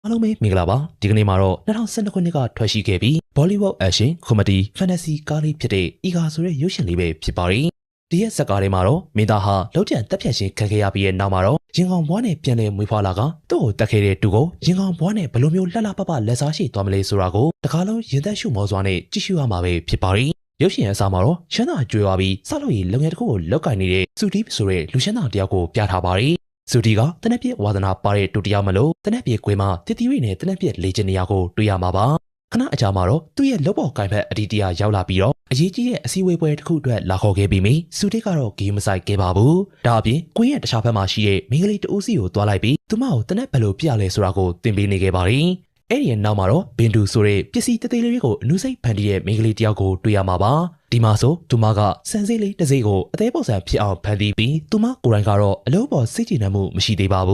အားလုံးပဲမင်္ဂလာပါဒီကနေ့မှာတော့2012ခုနှစ်ကထွက်ရှိခဲ့ပြီး Bollywood Action Comedy Fantasy ကားလေးဖြစ်တဲ့ Ega ဆိုတဲ့ရုပ်ရှင်လေးပဲဖြစ်ပါတယ်ဒီရဲ့ဇာတ်ကားထဲမှာတော့မင်းသားဟာလောက်ကျန်တက်ဖြတ်ခြင်းခံခဲ့ရပြီးတဲ့နောက်မှာတော့ရင်ကောင်ဘွားနဲ့ပြန်လည်မွေးဖွားလာကသူ့ကိုတက်ခဲ့တဲ့တူကိုရင်ကောင်ဘွားနဲ့ဘယ်လိုမျိုးလှလှပပလက်စားရှိသွားမလဲဆိုတာကိုတကားလုံးရင်သက်ရှုမောစွာနဲ့ကြည့်ရှုရမှာပဲဖြစ်ပါတယ်ရုပ်ရှင်အစားမှာတော့ရှမ်းသာကြွယ်ဝပြီးစလို့ရလုံငယ်တစ်ခုကိုလောက်ကင်နေတဲ့စူတီးဆိုတဲ့လူရှမ်းသာတယောက်ကိုပြထားပါတယ်စူတီကတနက်ပြည့်ဝါသနာပါတဲ့တူတယောက်မလို့တနက်ပြည့်ကွင်းမှာတတိရီနဲ့တနက်ပြည့်လေ့ကျင့်နေရကိုတွေ့ရမှာပါခဏအကြာမှာတော့သူ့ရဲ့လုပ်ပေါ်ကိုင်ဖက်အဒီတရာရောက်လာပြီးတော့အရေးကြီးတဲ့အစည်းအဝေးပွဲတစ်ခုအတွက်လာခေါ်ခဲ့ပြီးမိစူတီကတော့ဂေးမဆိုင်ခဲ့ပါဘူးဒါအပြင်ကွင်းရဲ့တခြားဘက်မှာရှိတဲ့မိန်းကလေးတဦးစီကိုတွားလိုက်ပြီးသူမကိုတနက်ဘယ်လိုပြလဲဆိုတာကိုသင်ပေးနေခဲ့ပါတယ်အဲ့ဒီနောက်မှာတော့ဘင်ဒူဆိုတဲ့ပစ္စည်းသေးသေးလေးကိုအနုစိတ်ဖန်တီးတဲ့မိန်းကလေးတယောက်ကိုတွေ့ရမှာပါဒီမှာဆိုသူမကစံစေးလေးတစ်စိကိုအသေးပုံစံဖြစ်အောင်ဖန်တီးပြီးသူမကိုယ်တိုင်ကတော့အလုပ်ပေါ်စိတ်ကြည်နမှုမရှိသေးပါဘူ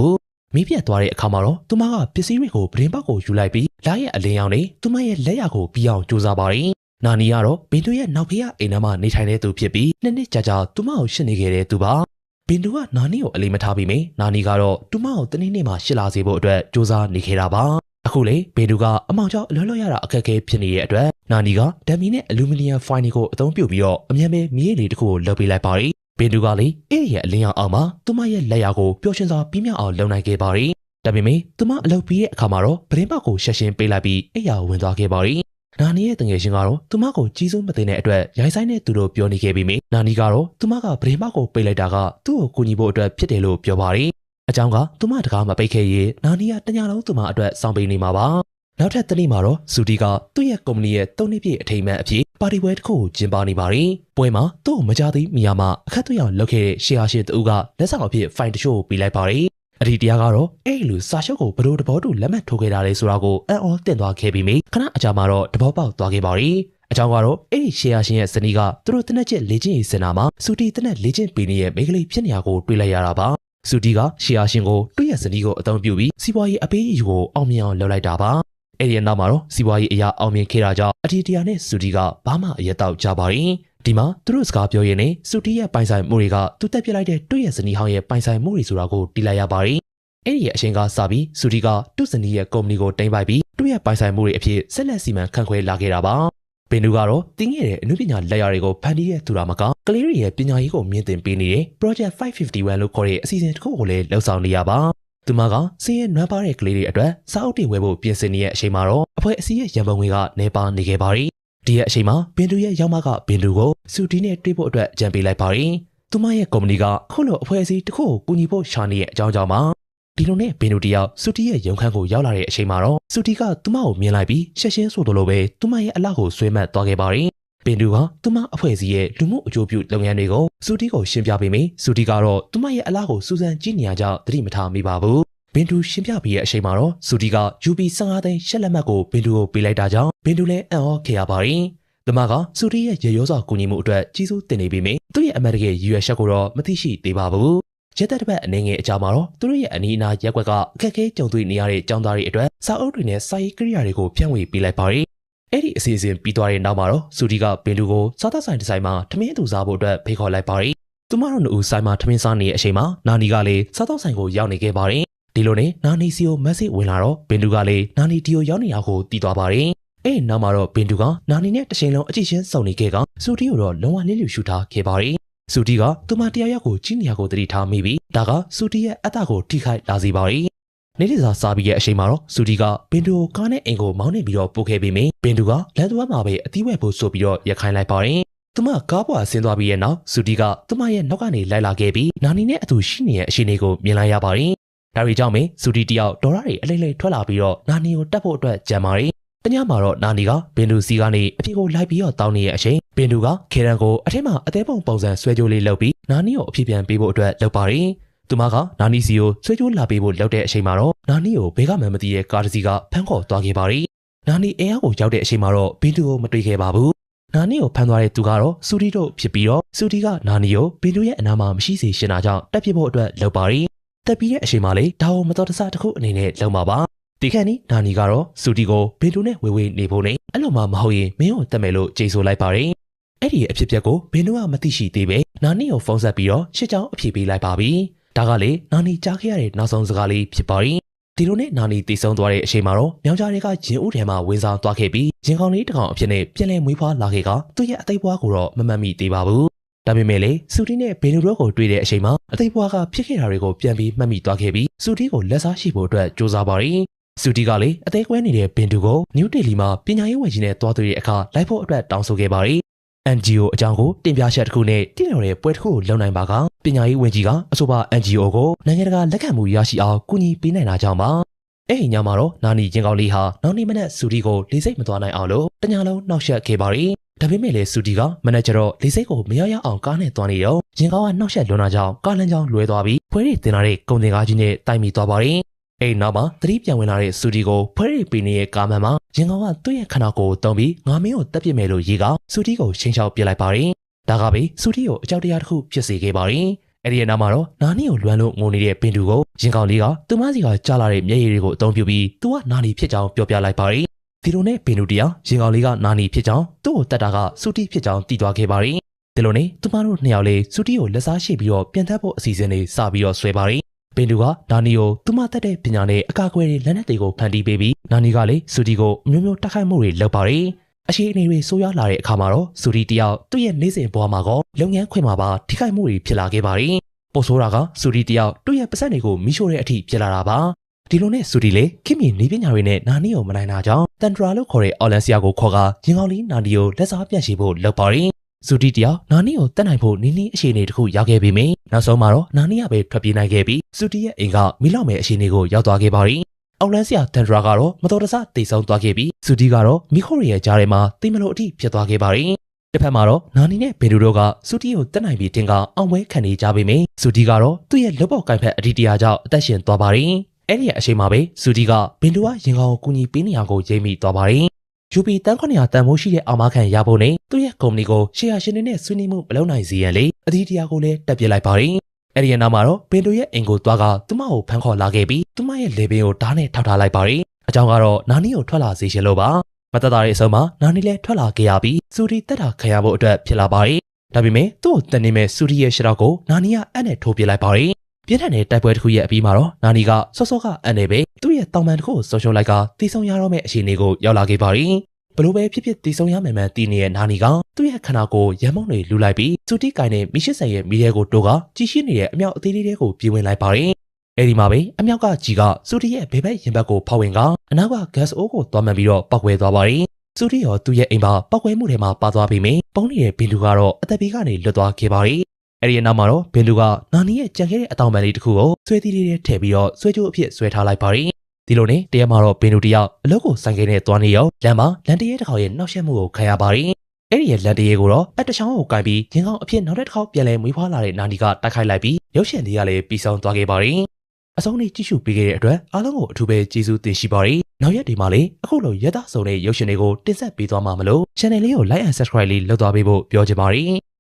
းမိပြတ်သွားတဲ့အခါမှာတော့သူမကပစ္စည်းတွေကိုပရင်ပေါက်ကိုယူလိုက်ပြီးလာရဲ့အလင်းရောင်နဲ့သူမရဲ့လက်ရကိုပြီးအောင်ကြိုးစားပါတယ်နာနီကတော့ဘင်ဒူရဲ့နောက်ဖေးအိမ်ထဲမှာနေထိုင်နေသူဖြစ်ပြီးနှစ်ကြာကြာသူမကိုရှင်းနေခဲ့တဲ့သူပါဘင်ဒူကနာနီကိုအလေးမထားပြီးမိနာနီကတော့သူမကိုတနေ့နေ့မှရှစ်လာစေဖို့အတွက်ကြိုးစားနေခဲ့တာပါအခုလေဘေဒူကအမောင်ကျော်အလွတ်လွတ်ရတာအခက်အခဲဖြစ်နေတဲ့အတွက်နာနီကဓာမီနဲ့အလူမီနီယမ်ဖိုင်ကိုအသုံးပြုပြီးတော့အမြန်ပဲမြေရည်လေးတစ်ခုကိုလုပ်ပေးလိုက်ပါတယ်ဘေဒူကလေအဲ့ဒီရဲ့အလင်းရောင်အောင်မှာသူမရဲ့လက်ရာကိုပျော်ရွှင်စွာပြင်းပြအောင်လုပ်နိုင်ခဲ့ပါတယ်ဒါပေမဲ့သူမအလုပ်ပြီးတဲ့အခါမှာတော့ပရင်းပေါက်ကိုရှက်ရှင်းပေးလိုက်ပြီးအိယာဝင်သွားခဲ့ပါတယ်နာနီရဲ့တငယ်ချင်းကတော့သူမကိုကြီးစိုးမသိတဲ့အတွက်ရိုင်းဆိုင်တဲ့သူတို့ပြောနေခဲ့ပြီးမိနာနီကတော့သူမကပရင်းပေါက်ကိုပိတ်လိုက်တာကသူ့ကိုကူညီဖို့အတွက်ဖြစ်တယ်လို့ပြောပါတယ်အကြောင်းကသူမတကားမပိတ်ခဲ့ရေနာနီကတညာလုံးသူမအတွက်စောင့်ပေးနေမှာပါနောက်ထပ်တနေ့မှာတော့စူတီကသူ့ရဲ့ကုမ္ပဏီရဲ့၃နှစ်ပြည့်အထိမ်းအမှတ်အဖြစ်ပါတီပွဲတစ်ခုကိုကျင်းပနေပါတယ်ပွဲမှာသူ့ကိုမကြသေးမီယာမှာအခက်သွေးအောင်လုပ်ခဲ့တဲ့ရှေ့ဟာရှေ့တူကလက်ဆောင်အဖြစ်ဖိုင်တချို့ကိုပေးလိုက်ပါတယ်အဒီတရားကတော့အဲ့လိုစာချုပ်ကိုဘယ်လိုတဘောတူလက်မှတ်ထိုးခဲ့တာလဲဆိုတာကိုအံ့ဩတင်သွားခဲ့ပြီးမိခဏအကြာမှာတော့တဘောပေါက်သွားခဲ့ပါတယ်အကြောင်းကတော့အဲ့ဒီရှေ့ဟာရှေ့ရဲ့ဇနီးကသူတို့တနက်ကျလေ့ကျင့်ရေးစင်တာမှာစူတီတနက်လေ့ကျင့်ပေးနေတဲ့မိန်းကလေးဖြစ်နေရကိုတွေ့လိုက်ရတာပါစူတီကရှီယာရှင်ကိုတွေ့ရဇနီးကိုအသုံးပြုပြီးစီးပွားရေးအပေးအယူကိုအောင်မြင်အောင်လုပ်လိုက်တာပါအဲ့ဒီနောက်မှာတော့စီးပွားရေးအရာအောင်မြင်ခဲ့တာကြောင့်အတီတရာနဲ့စူတီကဘာမှအရက်တော့ကြပါတယ်ဒီမှာသူတို့စကားပြောရင်းနဲ့စူတီရဲ့ပိုင်ဆိုင်မှုတွေကသူတက်ပြလိုက်တဲ့တွေ့ရဇနီးဟောင်းရဲ့ပိုင်ဆိုင်မှုတွေဆိုတာကိုတီးလိုက်ရပါတယ်အဲ့ဒီရဲ့အရှင်ကစပြီးစူတီကသူ့ဇနီးရဲ့ကုမ္ပဏီကိုတင်ပိုက်ပြီးသူ့ရဲ့ပိုင်ဆိုင်မှုတွေအဖြစ်ဆက်လက်စီမံခန့်ခွဲလာခဲ့တာပါဘင်ဒူကတော့တင်းခဲ့တဲ့အမှုပညာလက်ရာတွေကိုဖန်တီးတဲ့သူတော်မကကလေးတွေရဲ့ပညာရေးကိုမြင့်တင်ပေးနေတဲ့ Project 551လို့ခေါ်တဲ့အစီအစဉ်တစ်ခုကိုလည်းလှုပ်ဆောင်နေရပါသူမကစင်းရဲနွမ်းပါတဲ့ကလေးတွေအတွက်စာအုပ်တွေဝယ်ဖို့ပြင်ဆင်နေတဲ့အချိန်မှာတော့အဖွဲ့အစည်းရဲ့ရန်ပုံငွေကနေပါနေခဲ့ပါတယ်ဒီရဲ့အချိန်မှာဘင်ဒူရဲ့ရောက်မကဘင်ဒူကိုစူတီနဲ့တွေ့ဖို့အတွက်ကြံပေးလိုက်ပါတယ်သူမရဲ့ကုမ္ပဏီကခုလိုအဖွဲ့အစည်းတစ်ခုကိုကူညီဖို့ရှာနေတဲ့အကြောင်းကြောင့်ပါဒီလိုနဲ့ဘင်ဒူတယောက်စူတီရဲ့ရုံခန်းကိုရောက်လာတဲ့အချိန်မှာတော့စူတီကသူမကိုမြင်လိုက်ပြီးရှက်ရှင်းဆိုသလိုပဲသူမရဲ့အလောက်ကိုဆွဲမှတ်သွားခဲ့ပါတယ်ဘင်ဒူကသူမအဖွဲ့အစည်းရဲ့လူမှုအကျိုးပြုလုပ်ငန်းတွေကိုစူတီကိုရှင်းပြပေးမိစူတီကတော့သူမရဲ့အလောက်ကိုစူးစမ်းကြည့်နေရကြောင်းသတိမထားမိပါဘူးဘင်ဒူရှင်းပြပြီးတဲ့အချိန်မှာတော့စူတီက UP 15သိန်းရှက်လက်မှတ်ကိုဘင်ဒူကိုပေးလိုက်တာကြောင့်ဘင်ဒူလည်းအံ့ဩခဲ့ရပါတယ်။ဒီမှာကစူတီရဲ့ရေရောစွာကူညီမှုအတွက်ကြီးစိုးတင်နေပြီးမိသူ့ရဲ့အမတ်တကယ်ရည်ရွယ်ချက်ကိုတော့မသိရှိသေးပါဘူး။ရက်သက်တစ်ပတ်အနေငယ်အကြမှာတော့သူတို့ရဲ့အနီးအနားရက်ကွက်ကအခက်အခဲကြုံတွေ့နေရတဲ့ကျောင်းသားတွေအတွက်စာအုပ်တွေနဲ့စာရေးကိရိယာတွေကိုဖြန့်ဝေပေးလိုက်ပါတယ်။အဲ့ဒီအစီအစဉ်ပြီးသွားတဲ့နောက်မှာတော့စူတီကဘင်ဒူကိုစားသက်ဆိုင်ဒီဇိုင်းမှာထမင်းသူစားဖို့အတွက်ဖိတ်ခေါ်လိုက်ပါတယ်။သူမတို့နှစ်ဦးဆိုင်မှာထမင်းစားနေတဲ့အချိန်မှာနာနီကလည်းစားသက်ဆိုင်ကိုရောက်နေခဲ့ပါတယ်။ဒီလိုနဲ့နာနီစီကိုမက်ဆေ့ဝင်လာတော့ဘင်ဒူကလည်းနာနီတီကိုရောက်နေတာကိုသိသွားပါတယ်။အဲ့နောက်မှာတော့ဘင်ဒူကနာနီနဲ့တစ်ချိန်လုံးအကြည့်ချင်းစုံနေခဲ့ကစူတီကိုတော့လုံးဝလင်းလျူရှူထားခဲ့ပါတယ်။စူတီကသူမတရားရောက်ကိုကြီးနေရကိုတတိထားမိပြီးဒါကစူတီရဲ့အသက်ကိုထိခိုက်လာစေပါတယ်။နေ့လစားပြီးရဲ့အချိန်မှာတော့စူတီကဘင်ဒူကိုကားနဲ့အိမ်ကိုမောင်းနေပြီးတော့ပို့ခဲ့ပြီးမိဘင်ဒူကလမ်းသွားမှာပဲအသီးဝဲဖို့ဆိုပြီးတော့ရခိုင်းလိုက်ပါတယ်။သူမကားပေါ်ဆင်းသွားပြီးရဲ့နောက်စူတီကသူမရဲ့နောက်ကနေလိုက်လာခဲ့ပြီးနာနီနဲ့အတူရှိနေတဲ့အရှိန်ကိုမြင်လိုက်ရပါတယ်။ဒါတွေကြောင့်မင်းစူတီတယောက်ဒေါ်လာတွေအလိမ့်လိမ့်ထွက်လာပြီးတော့နာနီကိုတတ်ဖို့အတွက်ကြံပါတယ်။တညမှာတော့နာနီကဘင်ဒူစီကနေအပြေကိုလိုက်ပြီးတော့တောင်းနေတဲ့အချိန်ဘင်ဒူကခေရန်ကိုအထက်မှာအသေးပုံစံဆွဲကြိုးလေးလုပ်ပြီးနာနီကိုအပြေပြန်ပေးဖို့အတွက်လုပ်ပါတယ်။သူမကနာနီစီကိုဆွဲကြိုးလာပေးဖို့လုပ်တဲ့အချိန်မှာတော့နာနီကိုဘဲကမှမသိတဲ့ကားတစ်စီးကဖမ်းခေါ်သွားခဲ့ပါတယ်။နာနီအဲအားကိုရောက်တဲ့အချိန်မှာတော့ဘင်ဒူကိုမတွေ့ခဲ့ပါဘူး။နာနီကိုဖမ်းသွားတဲ့သူကတော့စူတီတို့ဖြစ်ပြီးတော့စူတီကနာနီကိုဘင်ဒူရဲ့အနားမှာမရှိစေရှင်တာကြောင့်တက်ပြစ်ဖို့အတွက်လုပ်ပါတယ်။တက်ပြီးတဲ့အချိန်မှာလေဒါကိုမတော်တဆတစ်ခုအနေနဲ့လုပ်မှာပါဒီခန့်နီနာနီကတော့စူတီကိုဘင်ဒူနဲ့ဝေဝေးနေဖို့နဲ့အဲ့လိုမှမဟုတ်ရင်မင်းကိုတက်မယ်လို့ကြေဆိုလိုက်ပါတယ်အဲ့ဒီအဖြစ်ပြက်ကိုဘင်ဒူကမသိရှိသေးပဲနာနီကိုဖုန်းဆက်ပြီးတော့ရှစ်ချောင်းအဖြေပေးလိုက်ပါပြီဒါကလေနာနီကြားခဲ့ရတဲ့နောက်ဆုံးစကားလေးဖြစ်ပါတယ် ဒီလိုနဲ့နာနီတည်ဆုံသွားတဲ့အချိန်မှာတော့မြောင်ကြားတွေကဂျင်ဦးထဲမှာဝင်စားသွားခဲ့ပြီးဂျင်ကောင်လေးတစ်ကောင်အဖြစ်နဲ့ပြန်လည်မွေးဖွားလာခဲ့ကသူ့ရဲ့အသိဘွားကိုတော့မမှတ်မိသေးပါဘူး။ဒါပေမဲ့လေစူတီနဲ့ဘေလူတို့ကိုတွေ့တဲ့အချိန်မှာအသိဘွားကဖြစ်ခဲ့တာတွေကိုပြန်ပြီးမှတ်မိသွားခဲ့ပြီးစူတီကိုလက်စားရှိဖို့အတွက်စူးစမ်းပါတယ်။စူတီကလေအသေးကွဲနေတဲ့ဘင်တူကိုနယူးဒေလီမှာပညာရေးဝန်ကြီးနဲ့တွားတွေ့တဲ့အခါလိုက်ဖို့အတွက်တောင်းဆိုခဲ့ပါတယ်။ NGO အကြောင်းကိုတင်ပြချက်တစ်ခုနဲ့တည်တော်တဲ့ပွဲတစ်ခုကိုလုပ်နိုင်ပါကပညာရေးဝန်ကြီးကအဆိုပါ NGO ကိုနိုင်ငံတကာလက်ခံမှုရရှိအောင်ကူညီပေးနိုင်တာကြောင့်ပါအဲ့ဒီညမှာတော့နာနီချင်းကောင်လေးဟာနောက်နေ့မနက်စူတီကိုလေးစိတ်မသွားနိုင်အောင်လို့တညာလုံးနှောက်ယှက်ခဲ့ပါတယ်ဒါပေမဲ့လေစူတီကမနက်ကျတော့လေးစိတ်ကိုမရောက်ရအောင်ကားနဲ့သွားနေတော့ရင်ကောင်ကနှောက်ယှက်လွန်တာကြောင့်ကားလမ်းကြောင်းလွဲသွားပြီးဖွဲရီတင်လာတဲ့ကုန်တင်ကားကြီးနဲ့တိုက်မိသွားပါတယ်အဲ့နောက်မှာသတိပြန်ဝင်လာတဲ့စူတီကိုဖွဲရီပီနေတဲ့ကားမှန်မှာရင်ကောင်ကသူ့ရဲ့ခန္ဓာကိုယ်တုံးပြီးငါမင်းကိုတက်ပစ်မယ်လို့ရေကစူတီကိုချင်းချောက်ပစ်လိုက်ပါတယ်ဒါကပဲစူတီကိုအကြောက်တရားတစ်ခုဖြစ်စေခဲ့ပါတယ်အဲ့ဒီနောက်မှာတော့နာနီကိုလွမ်းလို့ငိုနေတဲ့ပင်တူကိုရင်ကောင်လေးကသူမစီကကြားလာတဲ့မျက်ရည်တွေကိုအသုံးပြုပြီးသူကနာနီဖြစ်ကြောင်းပြောပြလိုက်ပါတယ်ဒီလိုနဲ့ပင်တူတရားရင်ကောင်လေးကနာနီဖြစ်ကြောင်းသူ့ကိုတတ်တာကစူတီဖြစ်ကြောင်းသိသွားခဲ့ပါတယ်ဒီလိုနဲ့သူမတို့နှစ်ယောက်လေးစူတီကိုလက်စားရှိပြီးတော့ပြန်ထပ်ဖို့အစီအစဉ်တွေစပြီးတော့ဆွဲပါတယ်ပင်တူကနာနီကိုသူမတတ်တဲ့ပညာနဲ့အကာအကွယ်တွေလက်နက်တွေကိုဖန်တီးပေးပြီးနာနီကလည်းစူတီကိုအမျိုးမျိုးတိုက်ခိုက်မှုတွေလုပ်ပါတယ်အခြေအနေတွေဆိုးရွားလာတဲ့အခါမှာတော့စူတီတယောက်သူ့ရဲ့နေစဉ်ဘဝမှာကလုပ်ငန်းခွင်မှာပါထိခိုက်မှုတွေဖြစ်လာခဲ့ပါတယ်။ပိုဆိုးတာကစူတီတယောက်သူ့ရဲ့ပတ်စံတွေကိုမိရှို့တဲ့အထိဖြစ်လာတာပါ။ဒီလိုနဲ့စူတီလေခင်မီနေပညာတွေနဲ့နာနီကိုမနိုင်တာကြောင့်တန်တရာလို့ခေါ်တဲ့အော်လန်ဆီယာကိုခေါ်ကရင်ကောင်လေးနာနီကိုလက်စားပြန်ရှိဖို့လုပ်ပါတယ်။စူတီတယောက်နာနီကိုတတ်နိုင်ဖို့နီးနီးအခြေအနေတစ်ခုရောက်ခဲ့ပြီးနောက်ဆုံးမှာတော့နာနီကပဲထွက်ပြေးနိုင်ခဲ့ပြီးစူတီရဲ့အိမ်ကမိလောက်မဲ့အခြေအနေကိုရောက်သွားခဲ့ပါတယ်။အော်လန်ဆီယာတန်တရာကတော့မတော်တဆတိတ်ဆုံးသွားခဲ့ပြီးစူတီကတော့မိခိုရီရဲ့ကြားထဲမှာတိမ်မလို့အထိဖြစ်သွားခဲ့ပါတယ်။တစ်ဖက်မှာတော့နာနီနဲ့ဘေလူတို့ကစူတီကိုတက်နိုင်ပြီးတင်ကအောင်ပွဲခံနေကြပေမယ့်စူတီကတော့သူ့ရဲ့လက်ပေါ်ကိုင်ဖက်အဒီတရာကြောင့်အသက်ရှင်သွားပါတယ်။အဲ့ဒီအချိန်မှာပဲစူတီကဘင်တူကရင်ကောင်ကိုကူညီပေးနေရကိုရိပ်မိသွားပါတယ်။ UP တန်း900တန်မိုးရှိတဲ့အာမခံရဖို့နဲ့သူ့ရဲ့ကုမ္ပဏီကိုရှယ်ယာရှင်တွေနဲ့ဆွေးနွေးမှုမလုပ်နိုင်စေရန်လေအဒီတရာကိုလည်းတက်ပြစ်လိုက်ပါတယ်။အဲ့ဒီနောက်မှာတော့ဘင်တူရဲ့အိမ်ကိုသွားကသူမကိုဖမ်းခေါ်လာခဲ့ပြီးသူမရဲ့လေပင်ကိုဓာတ်နဲ့ထောက်ထားလိုက်ပါတယ်။အကြောင်းကတော့နာနီကိုထွက်လာစေချင်လို့ပါ။မတတ်တာရဲ့အဆုံးမှာနာနီလည်းထွက်လာခဲ့ရပြီးစူတီတက်တာခံရဖို့အတွက်ဖြစ်လာပါတယ်။ဒါပေမဲ့သူ့ကိုတန်နေမဲ့စူတီရဲ့ရှေ့တော့ကိုနာနီကအက်နဲ့ထိုးပြလိုက်ပါတယ်။ပြင်းထန်တဲ့တိုက်ပွဲတစ်ခုရဲ့အပြီးမှာတော့နာနီကစောစောကအက်နဲ့ပဲသူ့ရဲ့တောင်ပန်တစ်ခုကိုဆုံးရှုံးလိုက်ကတီးဆုံးရတော့မဲ့အခြေအနေကိုရောက်လာခဲ့ပါတယ်။ဘလို့ပဲဖြစ်ဖြစ်တီးဆုံးရမယ်မှန်တီးနေတဲ့နာနီကသူ့ရဲ့ခန္ဓာကိုယ်ရမုံတွေလူလိုက်ပြီးစူတီကိုင်တဲ့မီရှစ်ဆန်ရဲ့မီးထဲကိုတိုးကကြီးရှိနေတဲ့အမြောက်အသေးလေးတွေကိုပြေးဝင်လိုက်ပါတယ်။အဲဒီမှာပဲအမြောက်ကကြီးကစူတီရဲ့ဘေဘက်ရင်ဘတ်ကိုဖောက်ဝင်ကအနောက်ကဂတ်စ်အိုးကိုသွားမှန်ပြီးတော့ပောက်ကွဲသွားပါတယ်။စူတီရောသူ့ရဲ့အိမ်မှာပောက်ကွဲမှုတွေမှာပါသွားပြီးမြင်ပုံနေတဲ့ဘင်လူကတော့အသက်ဘေးကနေလွတ်သွားခဲ့ပါတယ်။အဲဒီနောက်မှာတော့ဘင်လူကနာနီရဲ့ကြံခဲ့တဲ့အတောင်ပံလေးတစ်ခုကိုဆွဲသီးလေးနဲ့ထည့်ပြီးတော့ဆွဲကြိုးအဖြစ်ဆွဲထားလိုက်ပါတယ်။ဒီလိုနဲ့တရက်မှာတော့ဘင်လူတယောက်အလုပ်ကိုဆိုင်ကယ်နဲ့သွားနေရောလမ်းမှာလန်တရဲတစ်ခေါက်ရဲ့နှောက်ယှက်မှုကိုခံရပါတယ်။အဲ့ဒီရဲ့လန်တရဲကိုတော့အတချောင်းကိုကင်ပြီးရင်ကောင်အဖြစ်နောက်တစ်ခေါက်ပြန်လဲမွေးဖွားလာတဲ့နာနီကတိုက်ခိုက်လိုက်ပြီးရုပ်ရှင်လေးကလည်းပြီးဆုံးသွားခဲ့ပါတယ်။အဆုံးလေးကြည့်ရှုပေးခဲ့တဲ့အတွက်အားလုံးကိုအထူးပဲကျေးဇူးတင်ရှိပါတယ်။နောက်ရက်ဒီမှာလည်းအခုလိုရသဆုံတဲ့ရုပ်ရှင်တွေကိုတင်ဆက်ပေးသွားမှာမလို့ channel လေးကို like and subscribe လေးလုပ်သွားပေးဖို့ပြောချင်ပါတယ်။